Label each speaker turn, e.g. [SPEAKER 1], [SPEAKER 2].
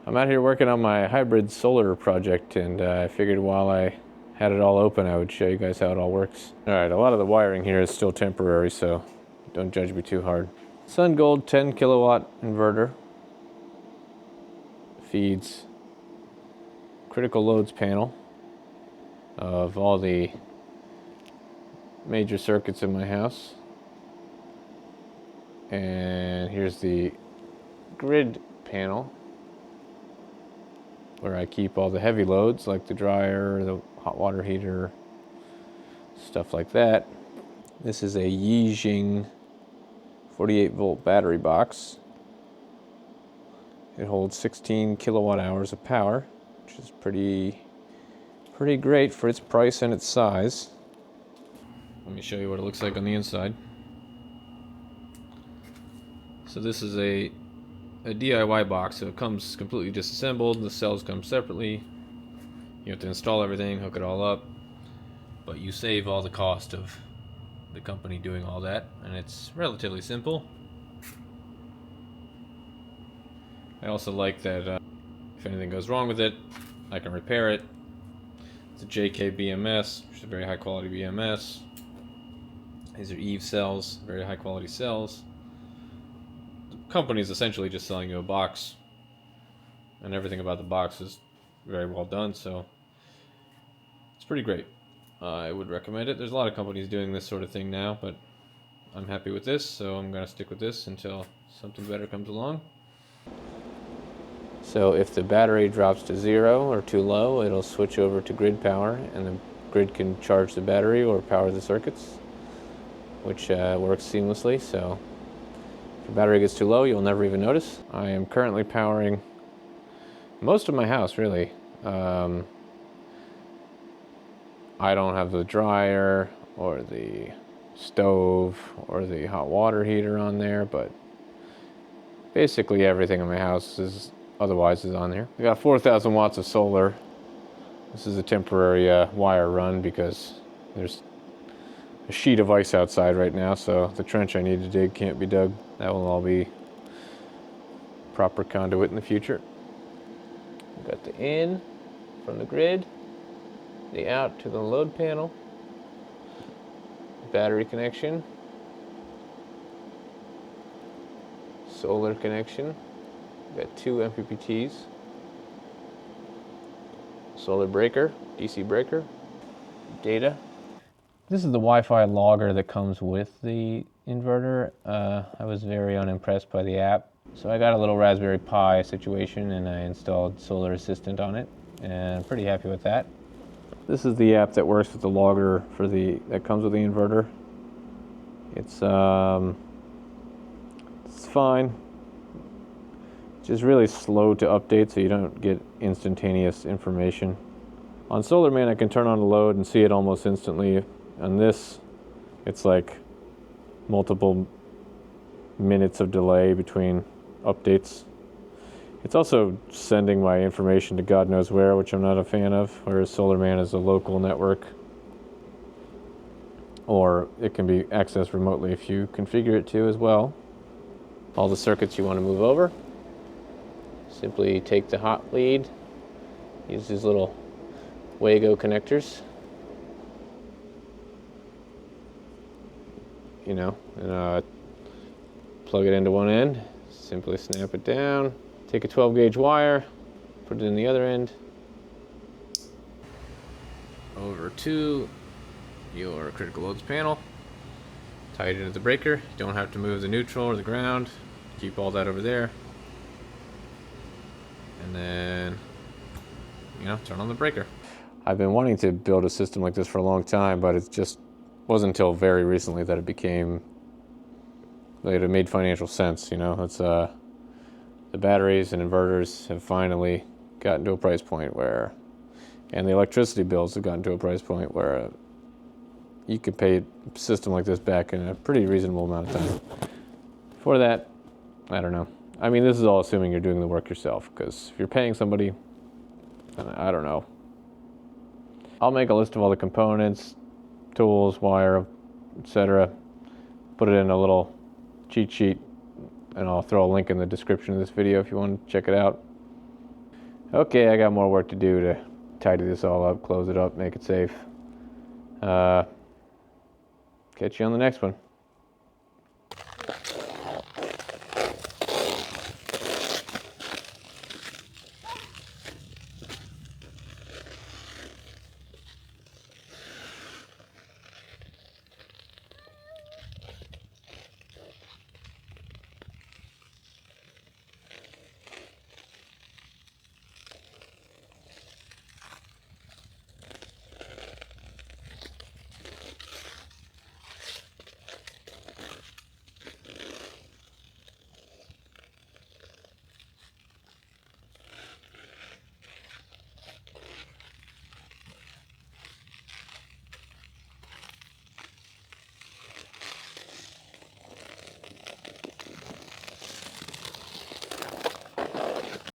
[SPEAKER 1] I'm out here working on my hybrid solar project, and I figured while I had it all open, I would show you guys how it all works. All right, a lot of the wiring here is still temporary, so don't judge me too hard. SunGold 10 kilowatt inverter feeds critical loads panel of all the major circuits in my house. And here's the grid panel, where I keep all the heavy loads like the dryer, the hot water heater, stuff like that. This is a Yijing 48 volt battery box. It holds 16 kilowatt hours of power, which is pretty great for its price and its size. Let me show you what it looks like on the inside. So this is a DIY box, so it comes completely disassembled. The cells come separately. You have to install everything, hook it all up, but you save all the cost of the company doing all that, and it's relatively simple. I also like that if anything goes wrong with it, I can repair it. It's a JK BMS, which is a very high quality BMS. These are Eve cells, very high quality cells. The company is essentially just selling you a box, and everything about the box is very well done, so it's pretty great. I would recommend it. There's a lot of companies doing this sort of thing now, but I'm happy with this, so I'm going to stick with this until something better comes along. So if the battery drops to 0 or too low, it'll switch over to grid power, and the grid can charge the battery or power the circuits, which works seamlessly. So if the battery gets too low, you'll never even notice. I am currently powering most of my house, really. I don't have the dryer or the stove or the hot water heater on there, but basically everything in my house is on there. I got 4,000 watts of solar. This is a temporary wire run because there's a sheet of ice outside right now, so the trench I need to dig can't be dug. That will all be proper conduit in the future. Got the in from the grid, the out to the load panel, battery connection, solar connection. Got 2 MPPTs, solar breaker, DC breaker, data. This is the Wi-Fi logger that comes with the inverter. I was very unimpressed by the app, so I got a little Raspberry Pi situation and I installed Solar Assistant on it, and I'm pretty happy with that. This is the app that works with the logger that comes with the inverter. It's fine. Just really slow to update, so you don't get instantaneous information. On SolarMan, I can turn on the load and see it almost instantly. On this, it's like multiple minutes of delay between updates. It's also sending my information to God knows where, which I'm not a fan of, whereas SolarMan is a local network. Or it can be accessed remotely if you configure it to as well. All the circuits you want to move over. Simply take the hot lead, use these little Wago connectors, and plug it into one end, simply snap it down, take a 12 gauge wire, put it in the other end, over to your critical loads panel, tie it into the breaker. You don't have to move the neutral or the ground, keep all that over there. And then, turn on the breaker. I've been wanting to build a system like this for a long time, but it just wasn't until very recently that it made financial sense. It's the batteries and inverters have finally gotten to a price point and the electricity bills have gotten to a price point where you could pay a system like this back in a pretty reasonable amount of time. Before that, I don't know. I mean, this is all assuming you're doing the work yourself, because if you're paying somebody, I don't know. I'll make a list of all the components, tools, wire, etc. Put it in a little cheat sheet, and I'll throw a link in the description of this video if you want to check it out. Okay, I got more work to do to tidy this all up, close it up, make it safe. Catch you on the next one.